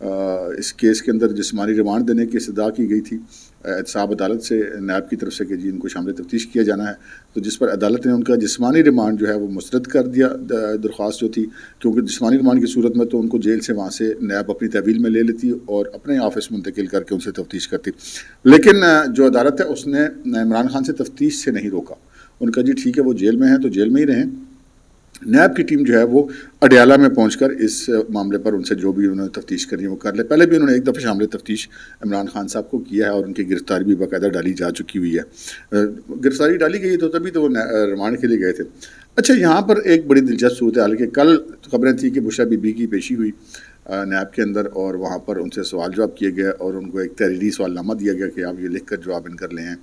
اس case کے اندر جسمانی remand دینے کی استدعا کی گئی تھی احتساب عدالت سے نیب کی طرف سے کہ جی ان کو شامل تفتیش کیا جانا ہے، تو جس پر عدالت نے ان کا جسمانی ریمانڈ جو ہے وہ مسترد کر دیا، درخواست جو تھی، کیونکہ جسمانی ریمانڈ کی صورت میں تو ان کو جیل سے وہاں سے نیب اپنی تحویل میں لے لیتی اور اپنے آفس منتقل کر کے ان سے تفتیش کرتی، لیکن جو عدالت ہے اس نے عمران خان سے تفتیش سے نہیں روکا، ان کا جی ٹھیک ہے وہ جیل میں ہیں تو جیل میں ہی رہیں۔ نیب کی ٹیم جو ہے وہ اڈیالہ میں پہنچ کر اس معاملے پر ان سے جو بھی انہوں نے تفتیش کرنی ہے وہ کر لے۔ پہلے بھی انہوں نے ایک دفعہ شامل تفتیش عمران خان صاحب کو کیا ہے اور ان کی گرفتاری بھی باقاعدہ ڈالی جا چکی ہوئی ہے، گرفتاری ڈالی گئی تو تبھی تو وہ ریمانڈ کے لیے گئے تھے۔ اچھا، یہاں پر ایک بڑی دلچسپ صورتحال کہ کل خبریں تھیں کہ بشریٰ بی بی کی پیشی ہوئی نیب کے اندر اور وہاں پر ان سے سوال جواب کیے گئے اور ان کو ایک تحریری سوال نامہ دیا گیا کہ آپ یہ لکھ کر جواب ان کر لیں،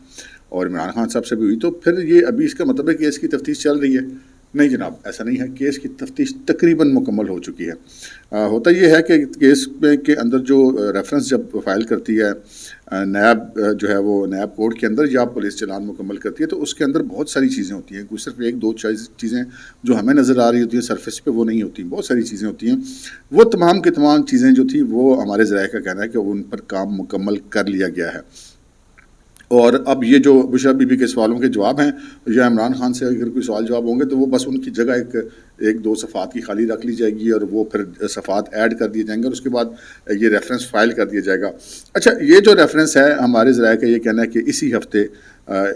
اور عمران خان صاحب سے بھی ہوئی۔ تو پھر یہ ابھی اس کا مطلب ہے کہ اس کی تفتیش چل رہی ہے؟ نہیں جناب، ایسا نہیں ہے، کیس کی تفتیش تقریباً مکمل ہو چکی ہے۔ ہوتا یہ ہے کہ کیس کے اندر جو ریفرنس جب فائل کرتی ہے نیب جو ہے وہ نیب کورٹ کے اندر یا پولیس چلان مکمل کرتی ہے تو اس کے اندر بہت ساری چیزیں ہوتی ہیں، کوئی صرف ایک دو چیزیں جو ہمیں نظر آ رہی ہوتی ہیں سرفیس پہ وہ نہیں ہوتی، بہت ساری چیزیں ہوتی ہیں۔ وہ تمام کی تمام چیزیں جو تھی وہ ہمارے ذرائع کا کہنا ہے کہ ان پر کام مکمل کر لیا گیا ہے، اور اب یہ جو بشریٰ بی بی کے سوالوں کے جواب ہیں یا عمران خان سے اگر کوئی سوال جواب ہوں گے تو وہ بس ان کی جگہ ایک دو صفحات کی خالی رکھ لی جائے گی اور وہ پھر صفحات ایڈ کر دیے جائیں گے اور اس کے بعد یہ ریفرنس فائل کر دیا جائے گا۔ اچھا، یہ جو ریفرنس ہے ہمارے ذرائع کا یہ کہنا ہے کہ اسی ہفتے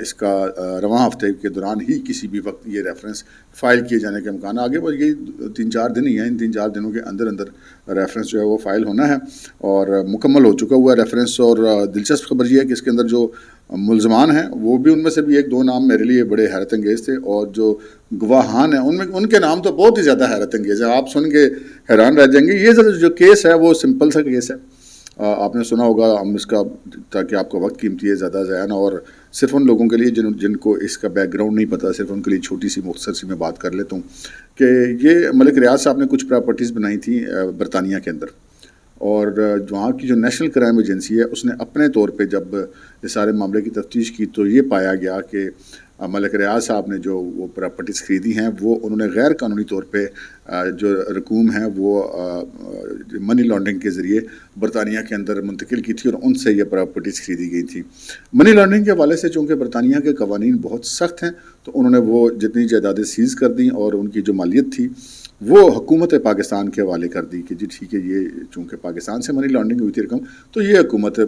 اس کا رواں ہفتے کے دوران ہی کسی بھی وقت یہ ریفرنس فائل کیے جانے کے امکان آگے، بس یہ 3-4 دن ہی ہیں، ان 3-4 دنوں کے اندر ریفرنس جو ہے وہ فائل ہونا ہے اور مکمل ہو چکا ہوا ہے ریفرنس۔ اور دلچسپ خبر یہ ہے کہ اس کے اندر جو ملزمان ہیں وہ بھی ان میں سے بھی ایک دو نام میرے لیے بڑے حیرت انگیز تھے، اور جو گواہان ہیں ان کے نام تو بہت ہی زیادہ حیرت انگیز ہیں، آپ سن کے حیران رہ جائیں گے۔ یہ جو کیس ہے وہ سمپل سا کیس ہے، آپ نے سنا ہوگا، ہم اس کا تاکہ آپ کا وقت قیمتی ہے زیادہ ضائع نہ، اور صرف ان لوگوں کے لیے جن کو اس کا بیک گراؤنڈ نہیں پتہ، صرف ان کے لیے چھوٹی سی مختصر سی میں بات کر لیتا ہوں کہ یہ ملک ریاض صاحب نے کچھ پراپرٹیز بنائی تھیں برطانیہ کے اندر، اور وہاں کی جو نیشنل کرائم ایجنسی ہے اس نے اپنے طور پہ جب اس سارے معاملے کی تفتیش کی تو یہ پایا گیا کہ ملک ریاض صاحب نے جو وہ پراپرٹیز خریدی ہیں وہ انہوں نے غیر قانونی طور پہ جو رقوم ہیں وہ منی لانڈرنگ کے ذریعے برطانیہ کے اندر منتقل کی تھی اور ان سے یہ پراپرٹیز خریدی گئی تھی۔ منی لانڈرنگ کے حوالے سے چونکہ برطانیہ کے قوانین بہت سخت ہیں تو انہوں نے وہ جتنی جائیدادیں سیز کر دیں اور ان کی جو مالیت تھی وہ حکومت پاکستان کے حوالے کر دی کہ جی ٹھیک ہے، یہ چونکہ پاکستان سے منی لانڈرنگ ہوئی تھی رقم تو یہ حکومت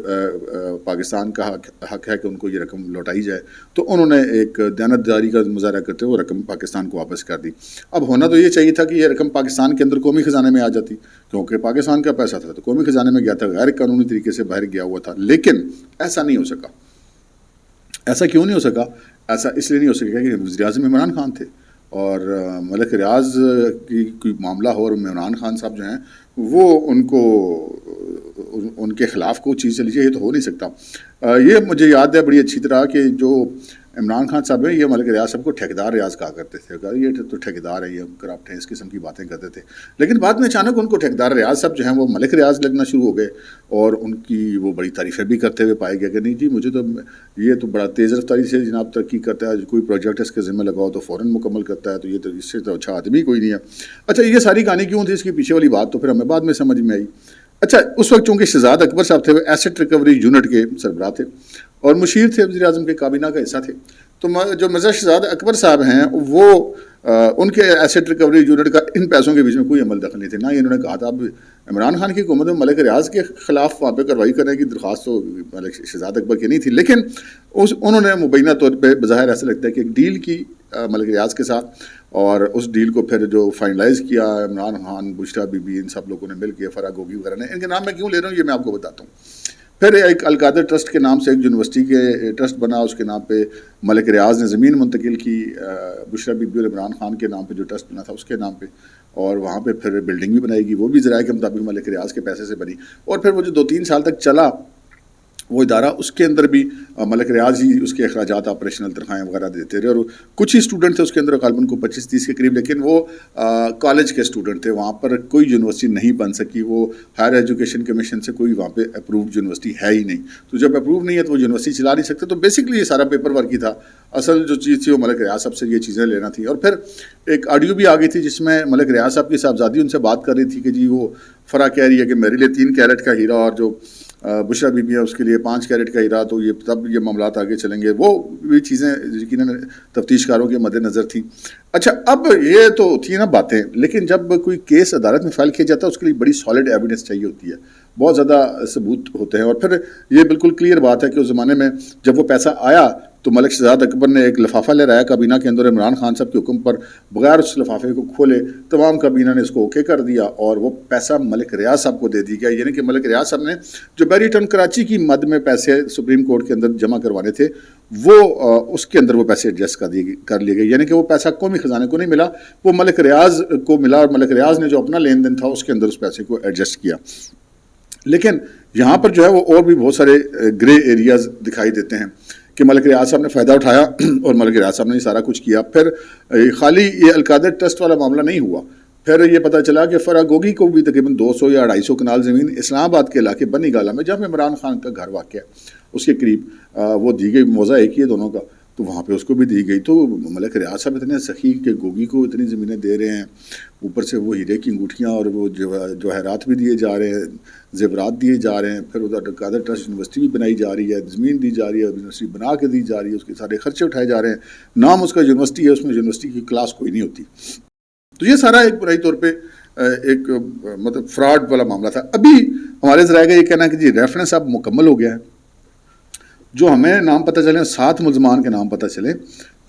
پاکستان کا حق ہے کہ ان کو یہ رقم لوٹائی جائے، تو انہوں نے ایک دیانتداری کا مظاہرہ کرتے ہوئے وہ رقم پاکستان کو واپس کر دی۔ اب ہونا تو یہ چاہیے تھا کہ یہ رقم پاکستان کے اندر قومی خزانے میں آ جاتی، کیونکہ پاکستان کا پیسہ تھا تو قومی خزانے میں گیا تھا، غیر قانونی طریقے سے باہر گیا ہوا تھا، لیکن ایسا نہیں ہو سکا۔ ایسا کیوں نہیں ہو سکا؟ ایسا اس لیے نہیں ہو سکا کہ وزیر اعظم عمران خان تھے اور ملک ریاض کی کوئی معاملہ ہو اور عمران خان صاحب جو ہیں وہ ان کے خلاف کوئی چیز چلی جائے، یہ تو ہو نہیں سکتا۔ یہ مجھے یاد ہے بڑی اچھی طرح کہ جو عمران خان صاحب ہیں یہ ملک ریاض صاحب کو ٹھیکیدار ریاض کہا کرتے تھے، یہ تو ٹھیکیدار ہے، یہ کرپٹ ہیں، اس قسم کی باتیں کرتے تھے، لیکن بعد میں اچانک ان کو ٹھیکیدار ریاض صاحب جو ہیں وہ ملک ریاض لگنا شروع ہو گئے اور ان کی وہ بڑی تعریفیں بھی کرتے ہوئے پائے گئے کہ نہیں جی مجھے تو یہ تو بڑا تیز رفتاری سے جناب ترقی کرتا ہے، کوئی پروجیکٹ اس کے ذمہ لگاؤ تو فوراً مکمل کرتا ہے، تو یہ تو اس سے تو اچھا آدمی کوئی نہیں ہے۔ اچھا، یہ ساری کہانی کیوں تھی، اس کی پیچھے والی بات تو پھر ہمیں بعد میں سمجھ میں آئی۔ اچھا، اس وقت چونکہ شہزاد اکبر صاحب تھے وہ ایسٹ ریکوری یونٹ کے سربراہ تھے اور مشیر تھے، وزیر اعظم کے کابینہ کا حصہ تھے، تو جو مرزا شہزاد اکبر صاحب ہیں وہ ان کے ایسٹ ریکوری یونٹ کا ان پیسوں کے بیچ میں کوئی عمل دخل نہیں تھے، نہ ہی انہوں نے کہا تھا اب عمران خان کی حکومت میں ملک ریاض کے خلاف وہاں پہ کارروائی کرنے کی درخواست تو ملک شہزاد اکبر کی نہیں تھی، لیکن انہوں نے مبینہ طور پہ بظاہر ایسا لگتا ہے کہ ایک ڈیل کی ملک ریاض کے ساتھ، اور اس ڈیل کو پھر جو فائنلائز کیا عمران خان، بشریٰ بی بی، ان سب لوگوں نے مل کے، فرا گوگی وغیرہ نے، ان کے نام میں کیوں لے رہا ہوں یہ میں آپ کو بتاتا ہوں۔ پھر ایک القادر ٹرسٹ کے نام سے ایک یونیورسٹی کے ٹرسٹ بنا، اس کے نام پہ ملک ریاض نے زمین منتقل کی، بشریٰ بی بی اور عمران خان کے نام پہ جو ٹرسٹ بنا تھا اس کے نام پہ، اور وہاں پہ پھر بلڈنگ بھی بنائے گی، وہ بھی ذرائع کے مطابق ملک ریاض کے پیسے سے بنی، اور پھر وہ جو 2-3 سال تک چلا وہ ادارہ، اس کے اندر بھی ملک ریاض ہی اس کے اخراجات آپریشنل تنخواہیں وغیرہ دیتے رہے، اور کچھ ہی اسٹوڈنٹ تھے اس کے اندر غالباً کو 25-30 کے قریب، لیکن وہ کالج کے اسٹوڈنٹ تھے، وہاں پر کوئی یونیورسٹی نہیں بن سکی، وہ ہائر ایجوکیشن کمیشن سے کوئی وہاں پہ اپرووڈ یونیورسٹی ہے ہی نہیں، تو جب اپروو نہیں ہے تو وہ یونیورسٹی چلا نہیں سکتے، تو بیسکلی یہ سارا پیپر ورک ہی تھا، اصل جو چیز تھی وہ ملک ریاض صاحب سے یہ چیزیں لینا تھی۔ اور پھر ایک آڈیو بھی آ گئی تھی جس میں ملک ریاض صاحب کی صاحبزادی ان سے بات کر رہی تھی کہ جی وہ فرا کہہ رہی ہے کہ میرے لیے 3 کیرٹ کا ہیرا اور جو بشرا بی بی ہے اس کے لیے 5 کیرٹ کا ہیرا، تو یہ تب یہ معاملات آگے چلیں گے، وہ بھی چیزیں یقیناً تفتیش کاروں کے مد نظر تھیں۔ اچھا، اب یہ تو تھی نا باتیں، لیکن جب کوئی کیس عدالت میں فائل کیا جاتا ہے اس کے لیے بڑی سالڈ ایویڈنس چاہیے ہوتی ہے، بہت زیادہ ثبوت ہوتے ہیں، اور پھر یہ بالکل کلیئر بات ہے کہ اس زمانے میں جب وہ پیسہ آیا تو ملک شہزاد اکبر نے ایک لفافہ لے آیا کابینہ کے اندر، عمران خان صاحب کے حکم پر بغیر اس لفافے کو کھولے تمام کابینہ نے اس کو اوکے کر دیا، اور وہ پیسہ ملک ریاض صاحب کو دے دی گیا، یعنی کہ ملک ریاض صاحب نے جو بیری ٹن کراچی کی مد میں پیسے سپریم کورٹ کے اندر جمع کروانے تھے وہ اس کے اندر وہ پیسے ایڈجسٹ کر لیے گئے، یعنی کہ وہ پیسہ قومی خزانے کو نہیں ملا، وہ ملک ریاض کو ملا، اور ملک ریاض نے جو اپنا لین دین تھا اس کے اندر اس پیسے کو ایڈجسٹ کیا۔ لیکن یہاں پر جو ہے وہ اور بھی بہت سارے گرے ایریاز دکھائی دیتے ہیں کہ ملک ریاض صاحب نے فائدہ اٹھایا اور ملک ریاض صاحب نے یہ سارا کچھ کیا۔ پھر خالی یہ القادر ٹرسٹ والا معاملہ نہیں ہوا، پھر یہ پتہ چلا کہ فرا گوگی کو بھی تقریباً 200 یا 250 کنال زمین اسلام آباد کے علاقے بنی گالا میں، جہاں عمران خان کا گھر واقع ہے اس کے قریب وہ دی گئی، موضع ایک ہی ہے دونوں کا، تو وہاں پہ اس کو بھی دی گئی۔ تو ملک ریاض صاحب اتنے سخی کہ گوگی کو اتنی زمینیں دے رہے ہیں، اوپر سے وہ ہیرے کی انگوٹھیاں اور وہ جواہرات بھی دیے جا رہے ہیں، زیورات دیے جا رہے ہیں، پھر ادھر قادر ٹرسٹ یونیورسٹی بھی بنائی جا رہی ہے، زمین دی جا رہی ہے، یونیورسٹی بنا کے دی جا رہی ہے، اس کے سارے خرچے اٹھائے جا رہے ہیں، نام اس کا یونیورسٹی ہے، اس میں یونیورسٹی کی کلاس کوئی نہیں ہوتی۔ تو یہ سارا ایک برائی طور پہ ایک مطلب فراڈ والا معاملہ تھا۔ ابھی ہمارے ذرائع کا یہ کہنا ہے کہ جی ریفرنس اب مکمل ہو گیا ہے، جو ہمیں نام پتہ چلے 7 ملزمان کے نام پتہ چلے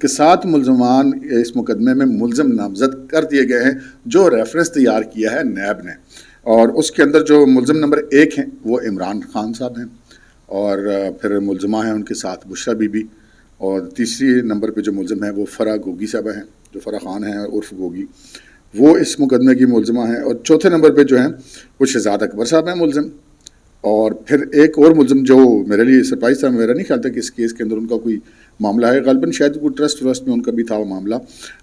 کہ 7 ملزمان اس مقدمے میں ملزم نامزد کر دیے گئے ہیں جو ریفرنس تیار کیا ہے نیب نے، اور اس کے اندر جو ملزم نمبر 1 ہیں وہ عمران خان صاحب ہیں، اور پھر ملزمہ ہیں ان کے ساتھ بشرا بی بی، اور تیسری نمبر پہ جو ملزم ہیں وہ فرا گوگی صاحبہ ہیں، جو فرا خان ہیں عرف گوگی، وہ اس مقدمے کی ملزمہ ہیں، اور چوتھے نمبر پہ جو ہیں وہ شہزاد اکبر صاحب ہیں ملزم، اور پھر ایک اور ملزم جو میرے لیے سرپرائز تھا، میرا نہیں خیال تھا کہ اس کیس کے اندر ان کا کوئی معاملہ ہے، غالباً شاید کوئی ٹرسٹ میں ان کا بھی تھا وہ معاملہ،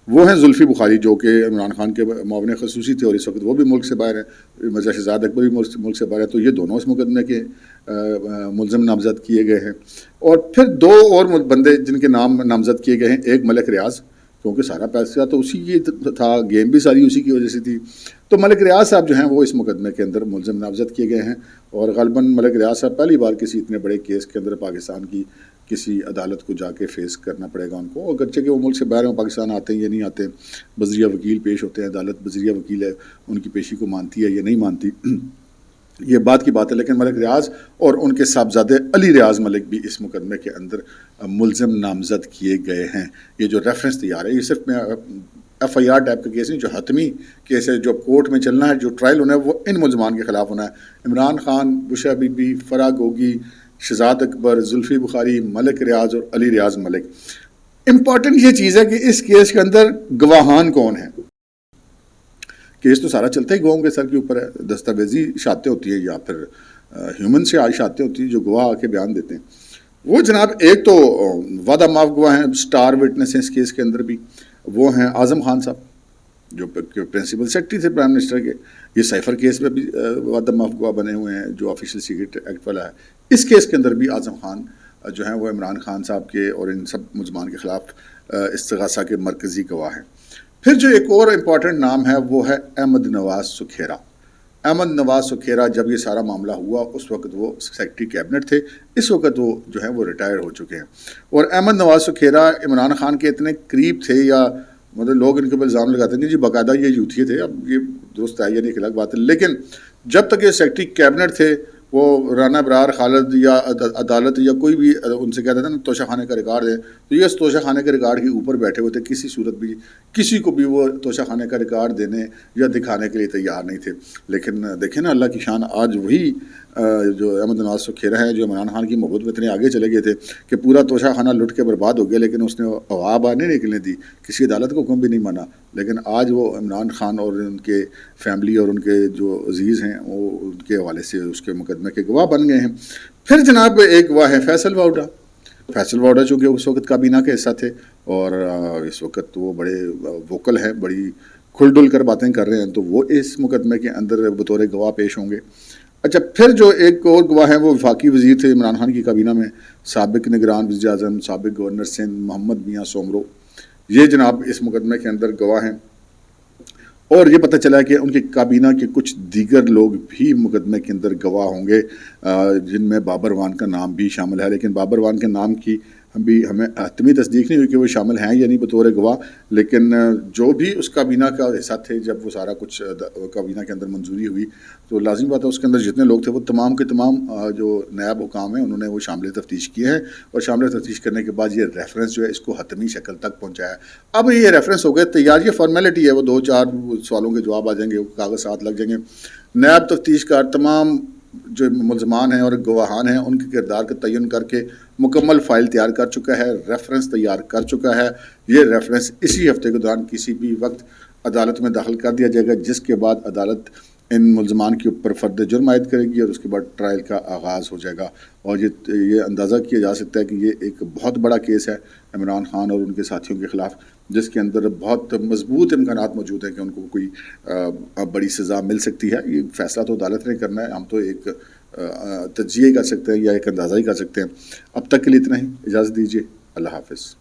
وہ ہیں زلفی بخاری جو کہ عمران خان کے معاون خصوصی تھے، اور اس وقت وہ بھی ملک سے باہر ہیں، مرزا شہزاد اکبر بھی ملک سے باہر ہیں، تو یہ دونوں اس مقدمے کے ملزم نامزد کیے گئے ہیں۔ اور پھر 2 اور بندے جن کے نام نامزد کیے گئے ہیں، ایک ملک ریاض، کیونکہ سارا پیسہ تو اسی کی تھا، گیم بھی ساری اسی کی وجہ سے تھی، تو ملک ریاض صاحب جو ہیں وہ اس مقدمے کے اندر ملزم نامزد کیے گئے ہیں، اور غالباً ملک ریاض صاحب پہلی بار کسی اتنے بڑے کیس کے اندر پاکستان کی کسی عدالت کو جا کے فیس کرنا پڑے گا ان کو، اگرچہ کہ وہ ملک سے باہر ہیں، پاکستان آتے ہیں یا نہیں آتے، بذریعہ وکیل پیش ہوتے ہیں، عدالت بذریعہ وکیل ہے، ان کی پیشی کو مانتی ہے یا نہیں مانتی، یہ بات کی بات ہے، لیکن ملک ریاض اور ان کے صاحبزادے علی ریاض ملک بھی اس مقدمے کے اندر ملزم نامزد کیے گئے ہیں۔ یہ جو ریفرنس تیار ہے یہ صرف میں ایف آئی آر ٹائپ کا کیس نہیں، جو حتمی کیس ہے، جو کورٹ میں چلنا ہے، جو ٹرائل ہونا ہے، وہ ان ملزمان کے خلاف ہونا ہے، عمران خان، بشرا بی بی، فرا گوگی، شہزاد اکبر، زلفی بخاری، ملک ریاض اور علی ریاض ملک۔ امپورٹنٹ یہ چیز ہے کہ اس کیس کے اندر گواہان کون ہیں؟ کیس تو سارا چلتا ہی گواہوں کے سر کے اوپر ہے، دستاویزی شہادتیں ہوتی ہیں یا پھر ہیومن سے شہادتیں ہوتی ہیں جو گواہ آ کے بیان دیتے ہیں۔ وہ جناب ایک تو وعدہ معاف گواہ ہیں، سٹار وٹنس ہیں اس کیس کے اندر بھی، وہ ہیں اعظم خان صاحب جو پرنسپل سیکرٹری تھے پرائم منسٹر کے، یہ سائفر کیس میں بھی وعدہ معاف گواہ بنے ہوئے ہیں جو آفیشیل سیکرٹ ایکٹ والا ہے، اس کیس کے اندر بھی اعظم خان جو ہیں وہ عمران خان صاحب کے اور ان سب ملزمان کے خلاف استغاثہ کے مرکزی گواہ ہیں۔ پھر جو ایک اور امپورٹنٹ نام ہے وہ ہے احمد نواز سکھیرا۔ احمد نواز سکھیرا جب یہ سارا معاملہ ہوا اس وقت وہ سیکرٹری کیبنٹ تھے، اس وقت وہ جو ہیں وہ ریٹائر ہو چکے ہیں، اور احمد نواز سکھیرا عمران خان کے اتنے قریب تھے، یا مطلب لوگ ان کے اوپر الزام لگاتے ہیں کہ جی باقاعدہ یہ یوتھی تھے، اب یہ درست ہے یا نہیں ایک الگ بات ہے، لیکن جب تک یہ سیکرٹری کیبنٹ تھے وہ رانا برار خالد یا عدالت یا کوئی بھی ان سے کہتے تھے نا توشہ خانے کا ریکارڈ دیں، تو یہ اس توشہ خانے کے ریکارڈ کے اوپر بیٹھے ہوئے تھے، کسی صورت بھی کسی کو بھی وہ توشہ خانے کا ریکارڈ دینے یا دکھانے کے لیے تیار نہیں تھے۔ لیکن دیکھیں نا اللہ کی شان، آج وہی جو احمد نواز سکھیرا ہیں جو عمران خان کی محبت میں اتنے آگے چلے گئے تھے کہ پورا توشہ خانہ لٹ کے برباد ہو گیا، لیکن اس نے ہوا باہر نہیں نکلنے دی، کسی عدالت کو حکم بھی نہیں مانا، لیکن آج وہ عمران خان اور ان کے فیملی اور ان کے جو عزیز ہیں وہ ان کے حوالے سے اس کے مقدمے کے گواہ بن گئے ہیں۔ پھر جناب ایک گواہ ہے فیصل واؤڈا۔ فیصل واؤڈا چونکہ اس وقت کابینہ کے حصہ تھے اور اس وقت وہ بڑے ووکل ہیں، بڑی کھل ڈل کر باتیں کر رہے ہیں، تو وہ اس مقدمے کے اندر بطور گواہ پیش ہوں گے۔ اچھا، پھر جو ایک اور گواہ ہیں وہ وفاقی وزیر تھے عمران خان کی کابینہ میں، سابق نگران وزیر اعظم، سابق گورنر سندھ محمد میاں سومرو، یہ جناب اس مقدمے کے اندر گواہ ہیں۔ اور یہ پتہ چلا کہ ان کی کابینہ کے کچھ دیگر لوگ بھی مقدمے کے اندر گواہ ہوں گے، جن میں بابر وان کا نام بھی شامل ہے، لیکن بابر وان کے نام کی ہمیں حتمی تصدیق نہیں ہوئی کہ وہ شامل ہیں یا نہیں بطور گواہ، لیکن جو بھی اس کابینہ کا حصہ تھے جب وہ سارا کچھ کابینہ کے اندر منظوری ہوئی تو لازمی بات ہے اس کے اندر جتنے لوگ تھے وہ تمام کے تمام جو نائب حکام ہیں انہوں نے وہ شامل تفتیش کیے ہیں، اور شامل تفتیش کرنے کے بعد یہ ریفرنس جو ہے اس کو حتمی شکل تک پہنچایا ہے۔ اب یہ ریفرنس ہو گئے تیار، یہ فارمیلٹی ہے، وہ 2-4 سوالوں کے جواب آ جائیں گے، کاغذ ساتھ لگ جائیں گے۔ نائب تفتیش کار تمام جو ملزمان ہیں اور گواہان ہیں ان کے کردار کا تعین کر کے مکمل فائل تیار کر چکا ہے، ریفرنس تیار کر چکا ہے۔ یہ ریفرنس اسی ہفتے کے دوران کسی بھی وقت عدالت میں داخل کر دیا جائے گا، جس کے بعد عدالت ان ملزمان کے اوپر فرد جرم عائد کرے گی اور اس کے بعد ٹرائل کا آغاز ہو جائے گا۔ اور یہ اندازہ کیا جا سکتا ہے کہ یہ ایک بہت بڑا کیس ہے عمران خان اور ان کے ساتھیوں کے خلاف، جس کے اندر بہت مضبوط امکانات موجود ہیں کہ ان کو کوئی بڑی سزا مل سکتی ہے۔ یہ فیصلہ تو عدالت نے کرنا ہے، ہم تو ایک تجزیہ کر سکتے ہیں یا ایک اندازہ ہی کر سکتے ہیں۔ اب تک کے لیے اتنا ہی، اجازت دیجیے، اللہ حافظ۔